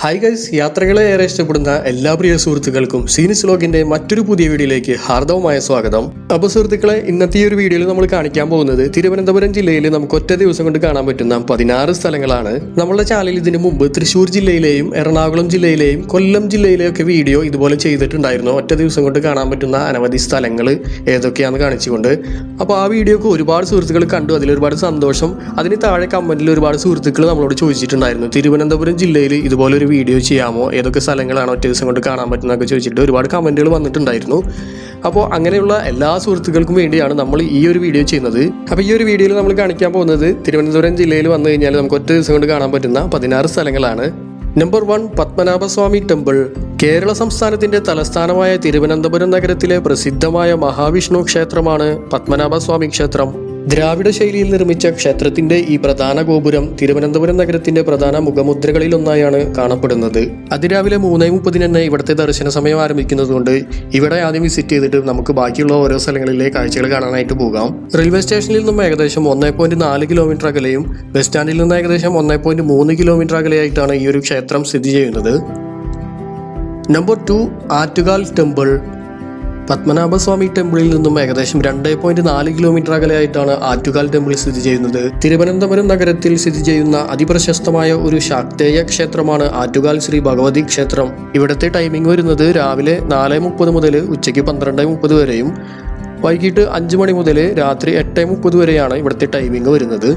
Hi guys, യാത്രകളെ ഏറെ ഇഷ്ടപ്പെടുന്ന എല്ലാ പ്രിയ സുഹൃത്തുക്കൾക്കും സീനിസ് വ്ലോഗിന്റെ മറ്റൊരു പുതിയ വീഡിയോയിലേക്ക് ഹാർദവമായ സ്വാഗതം. അപ്പോൾ സുഹൃത്തുക്കളെ, ഇന്നത്തെ ഈ ഒരു വീഡിയോയിൽ നമ്മൾ കാണിക്കാൻ പോകുന്നത് തിരുവനന്തപുരം ജില്ലയിൽ നമുക്ക് ഒറ്റ ദിവസം കൊണ്ട് കാണാൻ പറ്റുന്ന 16 സ്ഥലങ്ങളാണ്. നമ്മുടെ ചാനലിൽ ഇതിനു മുമ്പ് തൃശ്ശൂർ ജില്ലയിലെയും എറണാകുളം ജില്ലയിലെയും കൊല്ലം ജില്ലയിലെയും ഒക്കെ വീഡിയോ ഇതുപോലെ ചെയ്തിട്ടുണ്ടായിരുന്നു. ഒറ്റ ദിവസം കൊണ്ട് കാണാൻ പറ്റുന്ന അനവധി സ്ഥലങ്ങൾ ഏതൊക്കെയാണെന്ന് കാണിച്ചുകൊണ്ട്. അപ്പോൾ ആ വീഡിയോക്ക് ഒരുപാട് സുഹൃത്തുക്കൾ കണ്ടു, അതിലൊരുപാട് സന്തോഷം. അതിന് താഴെ കമന്റിൽ ഒരുപാട് സുഹൃത്തുക്കൾ നമ്മളോട് ചോദിച്ചിട്ടുണ്ടായിരുന്നു, തിരുവനന്തപുരം ജില്ലയിൽ ഇതുപോലെ വീഡിയോ ചെയ്യാമോ, ഏതൊക്കെ സ്ഥലങ്ങളാണ് ഒറ്റ ദിവസം കൊണ്ട് കാണാൻ പറ്റുന്നതൊക്കെ ചോദിച്ചിട്ട് ഒരുപാട് കമന്റുകൾ വന്നിട്ടുണ്ടായിരുന്നു. അപ്പോൾ അങ്ങനെയുള്ള എല്ലാ സുഹൃത്തുക്കൾക്കും വേണ്ടിയാണ് നമ്മൾ ഈ ഒരു വീഡിയോ ചെയ്യുന്നത്. അപ്പോൾ ഈ ഒരു വീഡിയോയിൽ നമ്മൾ കാണിക്കാൻ പോകുന്നത് തിരുവനന്തപുരം ജില്ലയിൽ വന്നു കഴിഞ്ഞാൽ നമുക്ക് ഒറ്റ ദിവസം കൊണ്ട് കാണാൻ പറ്റുന്ന 16 സ്ഥലങ്ങളാണ്. Number 1, Padmanabhaswamy temple. കേരള സംസ്ഥാനത്തിന്റെ തലസ്ഥാനമായ തിരുവനന്തപുരം നഗരത്തിലെ പ്രസിദ്ധമായ മഹാവിഷ്ണു ക്ഷേത്രമാണ് പത്മനാഭസ്വാമി ക്ഷേത്രം. ദ്രാവിഡ ശൈലിയിൽ നിർമ്മിച്ച ക്ഷേത്രത്തിന്റെ ഈ പ്രധാന ഗോപുരം തിരുവനന്തപുരം നഗരത്തിന്റെ പ്രധാന മുഖമുദ്രകളിൽ ഒന്നായാണ് കാണപ്പെടുന്നത്. അതിരാവിലെ 3:30 തന്നെ ഇവിടുത്തെ ദർശന സമയം ആരംഭിക്കുന്നതുകൊണ്ട് ഇവിടെ ആദ്യം വിസിറ്റ് ചെയ്തിട്ട് നമുക്ക് ബാക്കിയുള്ള ഓരോ സ്ഥലങ്ങളിലെ കാഴ്ചകൾ കാണാനായിട്ട് പോകാം. റെയിൽവേ സ്റ്റേഷനിൽ നിന്നും ഏകദേശം 1.4 കിലോമീറ്റർ അകലെയും ബസ് സ്റ്റാൻഡിൽ നിന്ന് ഏകദേശം 1.3 കിലോമീറ്റർ അകലെയായിട്ടാണ് ഈ ഒരു ക്ഷേത്രം സ്ഥിതി ചെയ്യുന്നത്. Number 2, Attukal temple. പത്മനാഭസ്വാമി ടെമ്പിളിൽ നിന്നും ഏകദേശം 2.4 കിലോമീറ്റർ അകലെയായിട്ടാണ് ആറ്റുകാൽ ടെമ്പിൾ സ്ഥിതി ചെയ്യുന്നത്. തിരുവനന്തപുരം നഗരത്തിൽ സ്ഥിതി ചെയ്യുന്ന അതിപ്രശസ്തമായ ഒരു ശാക്തേയ ക്ഷേത്രമാണ് ആറ്റുകാൽ ശ്രീ ഭഗവതി ക്ഷേത്രം. ഇവിടുത്തെ ടൈമിംഗ് വരുന്നത് രാവിലെ 4:30 മുതൽ ഉച്ചയ്ക്ക് 12:30 വരെയും വൈകിട്ട് 5 മണി മുതൽ രാത്രി 8:30 വരെയാണ് ഇവിടുത്തെ ടൈമിംഗ് വരുന്നത്.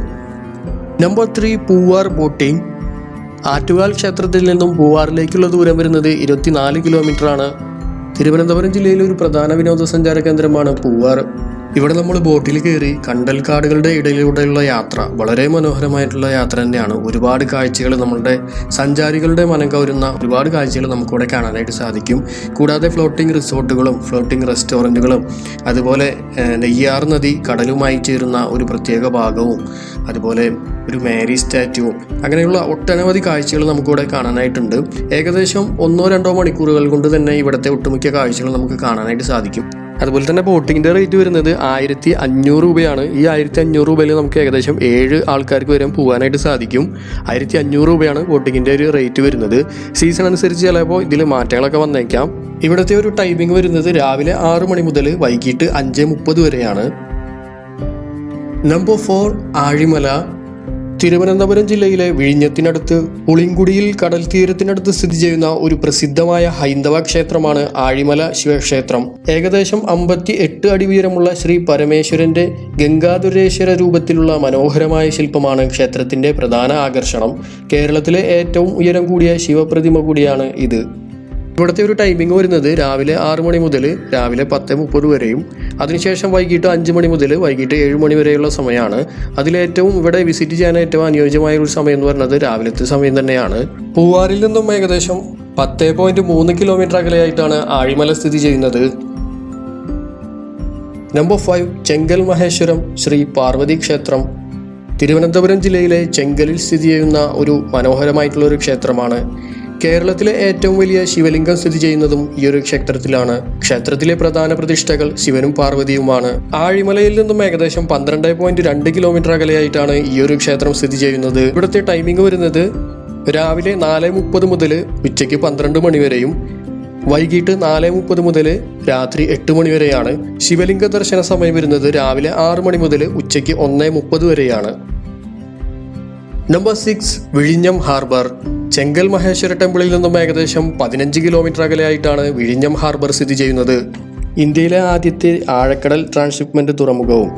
Number 3, Poovar boating. ആറ്റുകാൽ ക്ഷേത്രത്തിൽ നിന്നും പൂവാറിലേക്കുള്ള ദൂരം വരുന്നത് 24 കിലോമീറ്റർ ആണ്. തിരുവനന്തപുരം ജില്ലയിലെ ഒരു പ്രധാന വിനോദസഞ്ചാര കേന്ദ്രമാണ് പൂവാർ. ഇവിടെ നമ്മൾ ബോട്ടിൽ കയറി കണ്ടൽക്കാടുകളുടെ ഇടയിലൂടെയുള്ള യാത്ര വളരെ മനോഹരമായിട്ടുള്ള യാത്ര തന്നെയാണ്. ഒരുപാട് കാഴ്ചകൾ, നമ്മളുടെ സഞ്ചാരികളുടെ മനം കവരുന്ന ഒരുപാട് കാഴ്ചകൾ നമുക്കിവിടെ കാണാനായിട്ട് സാധിക്കും. കൂടാതെ ഫ്ലോട്ടിംഗ് റിസോർട്ടുകളും ഫ്ലോട്ടിംഗ് റെസ്റ്റോറൻറ്റുകളും അതുപോലെ നെയ്യാർ നദി കടലുമായി ചേരുന്ന ഒരു പ്രത്യേക ഭാഗവും അതുപോലെ ഒരു മേരി സ്റ്റാറ്റുവും അങ്ങനെയുള്ള ഒട്ടനവധി കാഴ്ചകൾ നമുക്കിവിടെ കാണാനായിട്ടുണ്ട്. ഏകദേശം 1-2 മണിക്കൂറുകൾ കൊണ്ട് തന്നെ ഇവിടുത്തെ ഒട്ടുമിക്ക കാഴ്ചകൾ നമുക്ക് കാണാനായിട്ട് സാധിക്കും. അതുപോലെ തന്നെ ബോട്ടിങ്ങിൻ്റെ റേറ്റ് വരുന്നത് 1500 രൂപയാണ്. ഈ 1500 രൂപയിൽ നമുക്ക് ഏകദേശം 7 ആൾക്കാർക്ക് വരെ പോകാനായിട്ട് സാധിക്കും. 1500 രൂപയാണ് ബോട്ടിങ്ങിൻ്റെ ഒരു റേറ്റ് വരുന്നത്. സീസൺ അനുസരിച്ച് ചിലപ്പോൾ ഇതിൽ മാറ്റങ്ങളൊക്കെ വന്നേക്കാം. ഇവിടുത്തെ ഒരു ടൈമിംഗ് വരുന്നത് രാവിലെ 6 മണി മുതൽ വൈകിട്ട് 5:30 വരെയാണ്. നമ്പർ 4, ആഴിമല. തിരുവനന്തപുരം ജില്ലയിലെ വിഴിഞ്ഞത്തിനടുത്ത് പുളിങ്കുടിയിൽ കടൽ തീരത്തിനടുത്ത് സ്ഥിതി ചെയ്യുന്ന ഒരു പ്രസിദ്ധമായ ഹൈന്ദവ ക്ഷേത്രമാണ് ആഴിമല ശിവക്ഷേത്രം. ഏകദേശം 58 അടി ഉയരമുള്ള ശ്രീ പരമേശ്വരന്റെ ഗംഗാധുരേശ്വര രൂപത്തിലുള്ള മനോഹരമായ ശില്പമാണ് ക്ഷേത്രത്തിന്റെ പ്രധാന ആകർഷണം. കേരളത്തിലെ ഏറ്റവും ഉയരം കൂടിയ ശിവപ്രതിമ കൂടിയാണ് ഇത്. ഇവിടുത്തെ ഒരു ടൈമിംഗ് വരുന്നത് രാവിലെ 6 മണി മുതൽ രാവിലെ 10:30 വരെയും അതിനുശേഷം വൈകിട്ട് 5 മണി മുതൽ വൈകിട്ട് 7 മണി വരെയുള്ള സമയമാണ്. അതിലേറ്റവും ഇവിടെ വിസിറ്റ് ചെയ്യാൻ ഏറ്റവും അനുയോജ്യമായ ഒരു സമയം എന്ന് പറയുന്നത് രാവിലത്തെ സമയം തന്നെയാണ്. പൂവാറിൽ നിന്നും ഏകദേശം 10.3 കിലോമീറ്റർ അകലെയായിട്ടാണ് ആഴിമല സ്ഥിതി ചെയ്യുന്നത്. നമ്പർ 5, ചെങ്കൽ മഹേശ്വരം ശ്രീ പാർവതി ക്ഷേത്രം. തിരുവനന്തപുരം ജില്ലയിലെ ചെങ്കലിൽ സ്ഥിതി ചെയ്യുന്ന ഒരു മനോഹരമായിട്ടുള്ള ഒരു ക്ഷേത്രമാണ്. കേരളത്തിലെ ഏറ്റവും വലിയ ശിവലിംഗം സ്ഥിതി ചെയ്യുന്നതും ഈ ഒരു ക്ഷേത്രത്തിലാണ്. ക്ഷേത്രത്തിലെ പ്രധാന പ്രതിഷ്ഠകൾ ശിവനും പാർവതിയുമാണ്. ആഴിമലയിൽ നിന്നും ഏകദേശം 12.2 കിലോമീറ്റർ അകലെയായിട്ടാണ് ഈ ഒരു ക്ഷേത്രം സ്ഥിതി ചെയ്യുന്നത്. ഇവിടുത്തെ ടൈമിംഗ് വരുന്നത് രാവിലെ 4:30 മുതൽ ഉച്ചയ്ക്ക് 12 മണി വരെയും വൈകിട്ട് 4:30 മുതൽ രാത്രി 8 മണി വരെയാണ്. ശിവലിംഗ ദർശന സമയം വരുന്നത് രാവിലെ 6 മണി മുതൽ ഉച്ചയ്ക്ക് 1:30 വരെയാണ്. നമ്പർ 6, വിഴിഞ്ഞം ഹാർബർ. ചെങ്കൽ മഹേശ്വര ടെമ്പിളിൽ നിന്നും ഏകദേശം 15 കിലോമീറ്റർ അകലെയായിട്ടാണ് വിഴിഞ്ഞം ഹാർബർ സ്ഥിതി ചെയ്യുന്നത്. ഇന്ത്യയിലെ ആദ്യത്തെ ആഴക്കടൽ ട്രാൻസ്ഷിപ്മെന്റ് തുറമുഖവും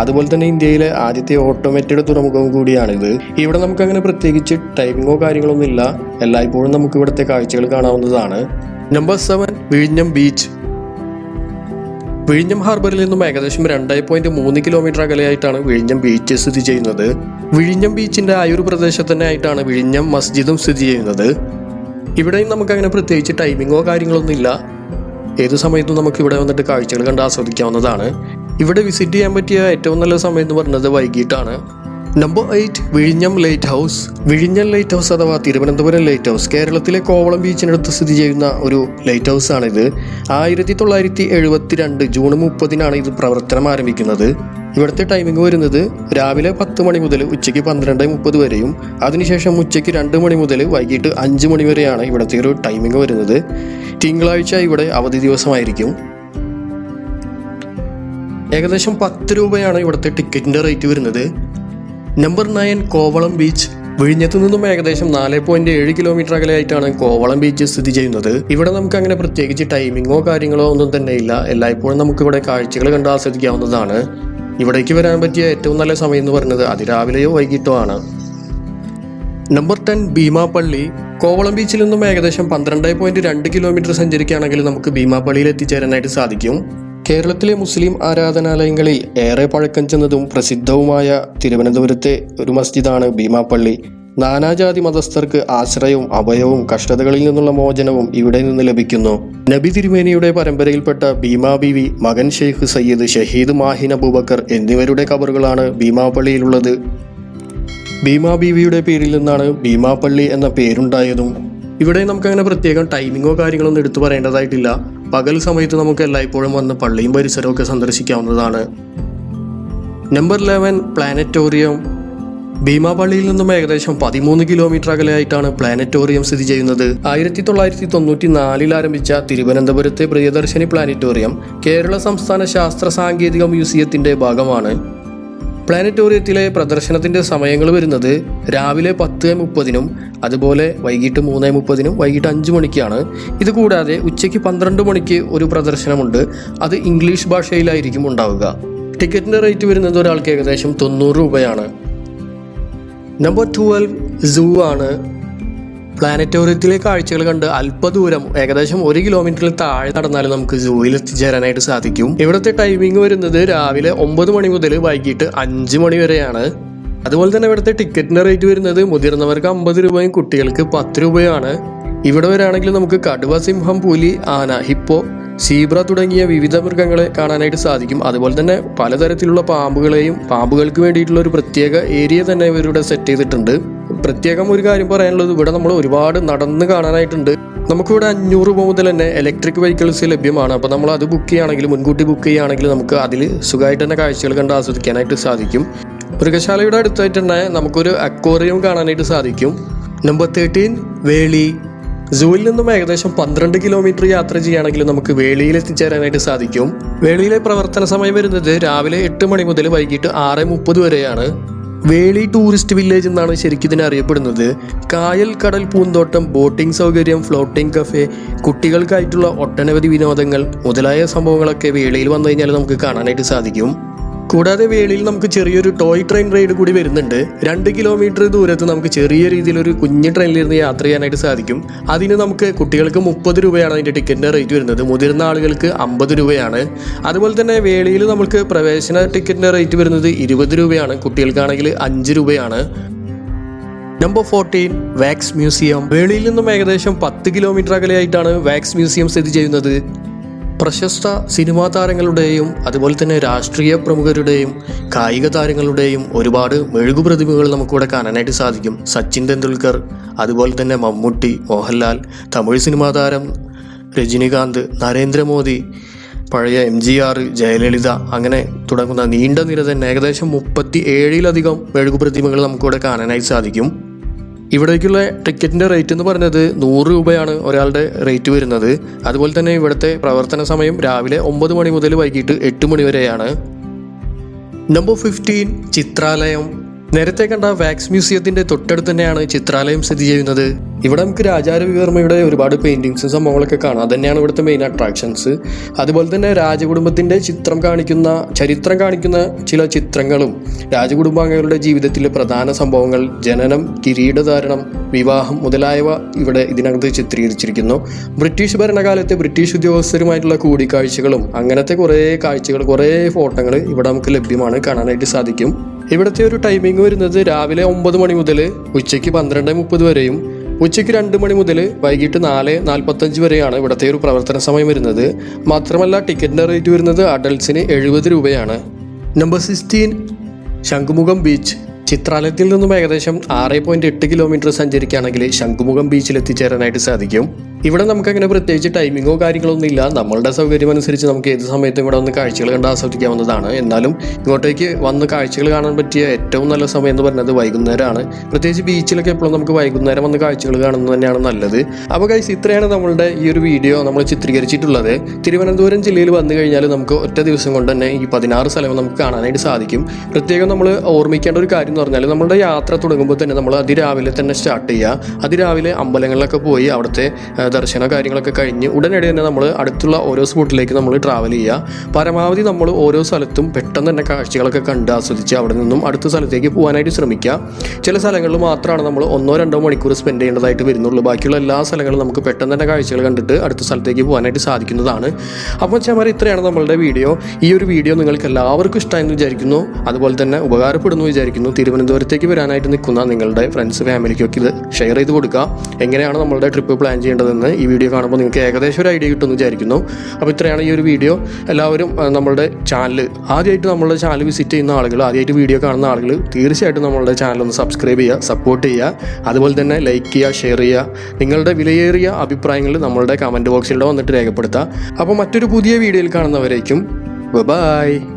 അതുപോലെ തന്നെ ഇന്ത്യയിലെ ആദ്യത്തെ ഓട്ടോമേറ്റഡ് തുറമുഖവും കൂടിയാണിത്. ഇവിടെ നമുക്ക് അങ്ങനെ പ്രത്യേകിച്ച് ടൈമിങ്ങോ കാര്യങ്ങളൊന്നും ഇല്ല, എല്ലായ്പ്പോഴും നമുക്ക് ഇവിടുത്തെ കാഴ്ചകൾ കാണാവുന്നതാണ്. നമ്പർ 7, വിഴിഞ്ഞം ബീച്ച്. വിഴിഞ്ഞം ഹാർബറിൽ നിന്നും ഏകദേശം 2.3 കിലോമീറ്റർ അകലെയായിട്ടാണ് വിഴിഞ്ഞം ബീച്ച് സ്ഥിതി ചെയ്യുന്നത്. വിഴിഞ്ഞം ബീച്ചിന്റെ ആ ഒരു പ്രദേശത്ത് തന്നെ ആയിട്ടാണ് വിഴിഞ്ഞം മസ്ജിദും സ്ഥിതി ചെയ്യുന്നത്. ഇവിടെയും നമുക്കങ്ങനെ പ്രത്യേകിച്ച് ടൈമിങ്ങോ കാര്യങ്ങളൊന്നും ഇല്ല, ഏത് സമയത്തും നമുക്ക് ഇവിടെ വന്നിട്ട് കാഴ്ചകൾ കണ്ട് ആസ്വദിക്കാവുന്നതാണ്. ഇവിടെ വിസിറ്റ് ചെയ്യാൻ പറ്റിയ ഏറ്റവും നല്ല സമയം എന്ന് പറയുന്നത് വൈകിട്ടാണ്. നമ്പർ 8 വിഴിഞ്ഞം ലൈറ്റ് ഹൗസ്. വിഴിഞ്ഞം ലൈറ്റ് ഹൗസ് അഥവാ തിരുവനന്തപുരം ലൈറ്റ് ഹൗസ് കേരളത്തിലെ കോവളം ബീച്ചിനടുത്ത് സ്ഥിതി ചെയ്യുന്ന ഒരു ലൈറ്റ് ഹൗസ് ആണിത്. 1972 ജൂൺ 30-നാണ് ഇത് പ്രവർത്തനം ആരംഭിക്കുന്നത്. ഇവിടുത്തെ ടൈമിംഗ് വരുന്നത് രാവിലെ 10 മണി മുതൽ ഉച്ചയ്ക്ക് 12:30 വരെയും അതിനുശേഷം ഉച്ചയ്ക്ക് 2 മണി മുതൽ വൈകിട്ട് 5 മണി വരെയാണ് ഇവിടുത്തെ ഒരു ടൈമിംഗ് വരുന്നത്. തിങ്കളാഴ്ച ഇവിടെ അവധി ദിവസമായിരിക്കും. ഏകദേശം 10 രൂപയാണ് ഇവിടുത്തെ ടിക്കറ്റിൻ്റെ റേറ്റ് വരുന്നത്. Number 9 Kovalam beach. വിഴിഞ്ഞത്തു നിന്നും ഏകദേശം 4.7 കിലോമീറ്റർ അകലെയായിട്ടാണ് കോവളം ബീച്ച് സ്ഥിതി ചെയ്യുന്നത്. ഇവിടെ നമുക്ക് അങ്ങനെ പ്രത്യേകിച്ച് ടൈമിങ്ങോ കാര്യങ്ങളോ ഒന്നും തന്നെ ഇല്ല. എല്ലായ്പ്പോഴും നമുക്കിവിടെ കാഴ്ചകൾ കണ്ട് ആസ്വദിക്കാവുന്നതാണ്. ഇവിടേക്ക് വരാൻ പറ്റിയ ഏറ്റവും നല്ല സമയം എന്ന് പറയുന്നത് അതിരാവിലെയോ വൈകിട്ടോ ആണ്. നമ്പർ 10 ഭീമാപ്പള്ളി. കോവളം ബീച്ചിൽ നിന്നും ഏകദേശം 12.2 കിലോമീറ്റർ സഞ്ചരിക്കുകയാണെങ്കിൽ നമുക്ക് ഭീമാപ്പള്ളിയിൽ എത്തിച്ചേരാനായിട്ട് സാധിക്കും. കേരളത്തിലെ മുസ്ലിം ആരാധനാലയങ്ങളിൽ ഏറെ പഴക്കം ചെന്നതും പ്രസിദ്ധവുമായ തിരുവനന്തപുരത്തെ ഒരു മസ്ജിദാണ് ഭീമാപ്പള്ളി. നാനാജാതി മതസ്ഥർക്ക് ആശ്രയവും അഭയവും കഷ്ടതകളിൽ നിന്നുള്ള മോചനവും ഇവിടെ നിന്ന് ലഭിക്കുന്നു. നബി തിരുമേനിയുടെ പരമ്പരയിൽപ്പെട്ട ഭീമാ ബീവി, മകൻ ഷെയ്ഖ് സയ്യിദ് ഷഹീദ് മാഹിൻ അബൂബക്കർ എന്നിവരുടെ ഖബറുകളാണ് ഭീമാപ്പള്ളിയിലുള്ളത്. ഭീമാ ബീവിയുടെ പേരിൽ നിന്നാണ് ഭീമാപ്പള്ളി എന്ന പേരുണ്ടായതും. ഇവിടെ നമുക്കങ്ങനെ പ്രത്യേകം ടൈമിങ്ങോ കാര്യങ്ങളൊന്നും എടുത്തു പറയേണ്ടതായിട്ടില്ല. പകൽ സമയത്ത് നമുക്ക് എല്ലായ്പ്പോഴും വന്ന് പള്ളിയും പരിസരവും ഒക്കെ സന്ദർശിക്കാവുന്നതാണ്. Number 11 planetarium. ഭീമാപള്ളിയിൽ നിന്നും ഏകദേശം 13 കിലോമീറ്റർ അകലെയായിട്ടാണ് പ്ലാനറ്റോറിയം സ്ഥിതി ചെയ്യുന്നത്. 1994 ആരംഭിച്ച തിരുവനന്തപുരത്തെ പ്രിയദർശിനി പ്ലാനറ്റോറിയം കേരള സംസ്ഥാന ശാസ്ത്ര സാങ്കേതിക മ്യൂസിയത്തിന്റെ ഭാഗമാണ്. പ്ലാനറ്റോറിയത്തിലെ പ്രദർശനത്തിൻ്റെ സമയങ്ങൾ വരുന്നത് രാവിലെ 10:30-നും അതുപോലെ വൈകിട്ട് 3:30-നും വൈകിട്ട് 5 മണിക്കാണ്. ഇതുകൂടാതെ ഉച്ചയ്ക്ക് 12 മണിക്ക് ഒരു പ്രദർശനമുണ്ട്. അത് ഇംഗ്ലീഷ് ഭാഷയിലായിരിക്കും ഉണ്ടാവുക. ടിക്കറ്റിൻ്റെ റേറ്റ് വരുന്നത് ഒരാൾക്ക് ഏകദേശം 90 രൂപയാണ്. നമ്പർ 12 സൂ ആണ്. പ്ലാനറ്റോറിയത്തിലെ കാഴ്ചകൾ കണ്ട് അല്പദൂരം ഏകദേശം 1 കിലോമീറ്ററിൽ താഴെ നടന്നാലും നമുക്ക് സൂവിൽ എത്തിച്ചേരാനായിട്ട് സാധിക്കും. ഇവിടുത്തെ ടൈമിംഗ് വരുന്നത് രാവിലെ 9 മണി മുതൽ വൈകിട്ട് 5 മണി വരെയാണ്. അതുപോലെ തന്നെ ഇവിടുത്തെ ടിക്കറ്റിന്റെ റേറ്റ് വരുന്നത് മുതിർന്നവർക്ക് 50 രൂപയും കുട്ടികൾക്ക് 10 രൂപയാണ്. ഇവിടെ വരികയാണെങ്കിൽ നമുക്ക് കടുവ, സിംഹം, പുലി, ആന, ഹിപ്പോ, സീബ്ര തുടങ്ങിയ വിവിധ മൃഗങ്ങളെ കാണാനായിട്ട് സാധിക്കും. അതുപോലെ തന്നെ പലതരത്തിലുള്ള പാമ്പുകൾക്ക് വേണ്ടിയിട്ടുള്ള ഒരു പ്രത്യേക ഏരിയ തന്നെ ഇവരിവിടെ സെറ്റ് ചെയ്തിട്ടുണ്ട്. പ്രത്യേകം ഒരു കാര്യം പറയാനുള്ളത്, ഇവിടെ നമ്മൾ ഒരുപാട് നടന്ന് കാണാനായിട്ടുണ്ട്. നമുക്കിവിടെ 500 രൂപ മുതൽ തന്നെ ഇലക്ട്രിക് വെഹിക്കിൾസ് ലഭ്യമാണ്. അപ്പോൾ നമ്മൾ അത് ബുക്ക് ചെയ്യുകയാണെങ്കിൽ, മുൻകൂട്ടി ബുക്ക് ചെയ്യുകയാണെങ്കിൽ നമുക്ക് അതിൽ സുഖമായിട്ട് തന്നെ കാഴ്ചകൾ കണ്ട് ആസ്വദിക്കാനായിട്ട് സാധിക്കും. മൃഗശാലയുടെ അടുത്തായിട്ട് തന്നെ നമുക്കൊരു അക്വേറിയം കാണാനായിട്ട് സാധിക്കും. നമ്പർ 13 വേളി. സൂവിൽ നിന്നും ഏകദേശം 12 കിലോമീറ്റർ യാത്ര ചെയ്യുകയാണെങ്കിൽ നമുക്ക് വേളിയിൽ എത്തിച്ചേരാനായിട്ട് സാധിക്കും. വേളിയിലെ പ്രവർത്തന സമയം വരുന്നത് രാവിലെ 8 മണി മുതൽ വൈകിട്ട് 6:30 വരെയാണ്. വേളി ടൂറിസ്റ്റ് വില്ലേജ് എന്നാണ് ശരിക്കും ഇതിനെ അറിയപ്പെടുന്നത്. കായൽ, കടൽ, പൂന്തോട്ടം, ബോട്ടിംഗ് സൗകര്യം, ഫ്ലോട്ടിംഗ് കഫേ, കുട്ടികൾക്കായിട്ടുള്ള ഒട്ടനവധി വിനോദങ്ങൾ മുതലായ സംഭവങ്ങളൊക്കെ വേളിയിൽ വന്നു കഴിഞ്ഞാൽ നമുക്ക് കാണാനായിട്ട് സാധിക്കും. കൂടാതെ വേളിയിൽ നമുക്ക് ചെറിയൊരു ടോയ് ട്രെയിൻ റൈഡ് കൂടി വരുന്നുണ്ട്. 2 കിലോമീറ്റർ ദൂരത്ത് നമുക്ക് ചെറിയ രീതിയിലൊരു കുഞ്ഞു ട്രെയിനിലിരുന്ന് യാത്ര ചെയ്യാനായിട്ട് സാധിക്കും. അതിന് നമുക്ക് കുട്ടികൾക്ക് 30 രൂപയാണ് അതിൻ്റെ ടിക്കറ്റിൻ്റെ റേറ്റ് വരുന്നത്. മുതിർന്ന ആളുകൾക്ക് 50 രൂപയാണ്. അതുപോലെ തന്നെ വേളിയിൽ നമുക്ക് പ്രവേശന ടിക്കറ്റിൻ്റെ റേറ്റ് വരുന്നത് 20 രൂപയാണ്. കുട്ടികൾക്കാണെങ്കിൽ 5 രൂപയാണ്. Number 14 wax museum. വേളിയിൽ നിന്നും ഏകദേശം 10 കിലോമീറ്റർ അകലെയായിട്ടാണ് വാക്സ് മ്യൂസിയം സ്ഥിതി ചെയ്യുന്നത്. പ്രശസ്ത സിനിമാ താരങ്ങളുടെയും അതുപോലെ തന്നെ രാഷ്ട്രീയ പ്രമുഖരുടെയും കായിക താരങ്ങളുടെയും ഒരുപാട് മെഴുകുപ്രതിമകൾ നമുക്കിവിടെ കാണാനായിട്ട് സാധിക്കും. സച്ചിൻ തെണ്ടുൽക്കർ, അതുപോലെ തന്നെ മമ്മൂട്ടി, മോഹൻലാൽ, തമിഴ് സിനിമാ താരം രജനികാന്ത്, നരേന്ദ്രമോദി, പഴയ MGR, ജയലളിത, അങ്ങനെ തുടങ്ങുന്ന നീണ്ട നിര തന്നെ ഏകദേശം 37-ലധികം മെഴുകുപ്രതിമകൾ നമുക്കിവിടെ കാണാനായിട്ട് സാധിക്കും. ഇവിടേക്കുള്ള ടിക്കറ്റിൻ്റെ റേറ്റ് എന്ന് പറഞ്ഞത് 100 രൂപയാണ് ഒരാളുടെ റേറ്റ് വരുന്നത്. അതുപോലെ തന്നെ ഇവിടുത്തെ പ്രവർത്തന സമയം രാവിലെ 9 മണി മുതൽ വൈകിട്ട് 8 മണി വരെയാണ്. നമ്പർ 15 ചിത്രാലയം. നേരത്തെ കണ്ട വാക്സ് മ്യൂസിയത്തിൻ്റെ തൊട്ടടുത്ത് തന്നെയാണ് ചിത്രാലയം സ്ഥിതി ചെയ്യുന്നത്. ഇവിടെ നമുക്ക് രാജാരവിവർമ്മയുടെ ഒരുപാട് പെയിൻറ്റിങ്സും സംഭവങ്ങളൊക്കെ കാണാം. അതുതന്നെയാണ് ഇവിടുത്തെ മെയിൻ അട്രാക്ഷൻസ്. അതുപോലെ തന്നെ രാജകുടുംബത്തിൻ്റെ ചരിത്രം കാണിക്കുന്ന ചില ചിത്രങ്ങളും രാജകുടുംബാംഗങ്ങളുടെ ജീവിതത്തിലെ പ്രധാന സംഭവങ്ങൾ, ജനനം, കിരീടധാരണം, വിവാഹം മുതലായവ ഇവിടെ ഇതിനകത്ത് ചിത്രീകരിച്ചിരിക്കുന്നു. ബ്രിട്ടീഷ് ഭരണകാലത്തെ ബ്രിട്ടീഷ് ഉദ്യോഗസ്ഥരുമായിട്ടുള്ള കൂടിക്കാഴ്ചകളും അങ്ങനത്തെ കുറേ കാഴ്ചകൾ, കുറേ ഫോട്ടോകൾ ഇവിടെ നമുക്ക് ലഭ്യമാണ്, കാണാനായിട്ട് സാധിക്കും. ഇവിടുത്തെ ഒരു ടൈമിംഗ് വരുന്നത് രാവിലെ 9 മണി മുതൽ ഉച്ചയ്ക്ക് 12:30 വരെയും ഉച്ചയ്ക്ക് 2 മണി മുതൽ വൈകിട്ട് 4:45 വരെയാണ് ഇവിടുത്തെ ഒരു പ്രവർത്തന സമയം വരുന്നത്. മാത്രമല്ല ടിക്കറ്റിൻ്റെ റേറ്റ് വരുന്നത് അഡൾട്ട്സിന് 70 രൂപയാണ്. Number 16 Shankhumukham beach. ചിത്രാലയത്തിൽ നിന്നും ഏകദേശം 6.8 കിലോമീറ്റർ സഞ്ചരിക്കുകയാണെങ്കിൽ ശംഖുമുഖം ബീച്ചിൽ എത്തിച്ചേരാനായിട്ട് സാധിക്കും. ഇവിടെ നമുക്കങ്ങനെ പ്രത്യേകിച്ച് ടൈമിങ്ങോ കാര്യങ്ങളൊന്നും ഇല്ല. നമ്മളുടെ സൗകര്യം അനുസരിച്ച് നമുക്ക് ഏത് സമയത്തും ഇവിടെ വന്ന് കാഴ്ചകൾ കണ്ട് ആസ്വദിക്കാവുന്നതാണ്. എന്നാലും ഇങ്ങോട്ടേക്ക് വന്ന് കാഴ്ചകൾ കാണാൻ പറ്റിയ ഏറ്റവും നല്ല സമയം എന്ന് പറയുന്നത് വൈകുന്നേരമാണ്. പ്രത്യേകിച്ച് ബീച്ചിലൊക്കെ എപ്പോഴും നമുക്ക് വൈകുന്നേരം വന്ന് കാഴ്ചകൾ കാണുന്നത് തന്നെയാണ് നല്ലത്. അപ്പോൾ ഗൈസ്, ഇത്രയാണ് നമ്മളുടെ ഈ ഒരു വീഡിയോ നമ്മൾ ചിത്രീകരിച്ചിട്ടുള്ളത്. തിരുവനന്തപുരം ജില്ലയിൽ വന്നു കഴിഞ്ഞാൽ നമുക്ക് ഒറ്റ ദിവസം കൊണ്ട് തന്നെ ഈ 16 സ്ഥലം നമുക്ക് കാണാനായിട്ട് സാധിക്കും. പ്രത്യേകം നമ്മൾ ഓർമ്മിക്കേണ്ട ഒരു കാര്യം എന്ന് പറഞ്ഞാൽ നമ്മുടെ യാത്ര തുടങ്ങുമ്പോൾ തന്നെ നമ്മൾ അതിരാവിലെ തന്നെ സ്റ്റാർട്ട് ചെയ്യുക. അതിരാവിലെ അമ്പലങ്ങളിലൊക്കെ പോയി അവിടുത്തെ ദർശന കാര്യങ്ങളൊക്കെ കഴിഞ്ഞ് ഉടനടി തന്നെ നമ്മൾ അടുത്തുള്ള ഓരോ സ്പോട്ടിലേക്ക് നമ്മൾ ട്രാവൽ ചെയ്യുക. പരമാവധി നമ്മൾ ഓരോ സ്ഥലത്തും പെട്ടെന്ന് തന്നെ കാഴ്ചകളൊക്കെ കണ്ട് ആസ്വദിച്ച് അവിടെ നിന്നും അടുത്ത സ്ഥലത്തേക്ക് പോകാനായിട്ട് ശ്രമിക്കുക. ചില സ്ഥലങ്ങളിൽ മാത്രമാണ് നമ്മൾ 1-2 മണിക്കൂർ സ്പെൻഡ് ചെയ്യേണ്ടതായിട്ട് വരുന്നുള്ളൂ. ബാക്കിയുള്ള എല്ലാ സ്ഥലങ്ങളും നമുക്ക് പെട്ടെന്ന് തന്നെ കാഴ്ചകൾ കണ്ടിട്ട് അടുത്ത സ്ഥലത്തേക്ക് പോകാനായിട്ട് സാധിക്കുന്നതാണ്. അപ്പോൾ ചമാർ, ഇത്രയാണ് നമ്മളുടെ വീഡിയോ. ഈ ഒരു വീഡിയോ നിങ്ങൾക്ക് എല്ലാവർക്കും ഇഷ്ടമായെന്ന് വിചാരിക്കുന്നു. അതുപോലെ തന്നെ ഉപകാരപ്പെടുന്നു വിചാരിക്കുന്നു. തിരുവനന്തപുരത്തേക്ക് വരാനായിട്ട് നിൽക്കുന്ന നിങ്ങളുടെ ഫ്രണ്ട്സ് ഫാമിലിക്കൊക്കെ ഇത് ഷെയർ ചെയ്ത് കൊടുക്കുക. എങ്ങനെയാണ് നമ്മളുടെ ട്രിപ്പ് പ്ലാൻ ചെയ്യേണ്ടതെന്ന് ഈ വീഡിയോ കാണുമ്പോൾ നിങ്ങൾക്ക് ഏകദേശം ഒരു ഐഡിയ കിട്ടുമെന്ന് വിചാരിക്കുന്നു. അപ്പോൾ ഇത്രയാണ് ഈ ഒരു വീഡിയോ. എല്ലാവരും നമ്മളുടെ ചാനൽ ആദ്യമായിട്ട് നമ്മളുടെ ചാനൽ വിസിറ്റ് ചെയ്യുന്ന ആളുകൾ, ആദ്യമായിട്ട് വീഡിയോ കാണുന്ന ആളുകൾ തീർച്ചയായിട്ടും നമ്മളുടെ ചാനൽ ഒന്ന് സബ്സ്ക്രൈബ് ചെയ്യുക, സപ്പോർട്ട് ചെയ്യുക. അതുപോലെ തന്നെ ലൈക്ക് ചെയ്യുക, ഷെയർ ചെയ്യുക. നിങ്ങളുടെ വിലയേറിയ അഭിപ്രായങ്ങൾ നമ്മളുടെ കമൻറ്റ് ബോക്സിലൂടെ വന്നിട്ട് രേഖപ്പെടുത്തുക. അപ്പോൾ മറ്റൊരു പുതിയ വീഡിയോയിൽ കാണുന്നവരേക്കും ബൈ.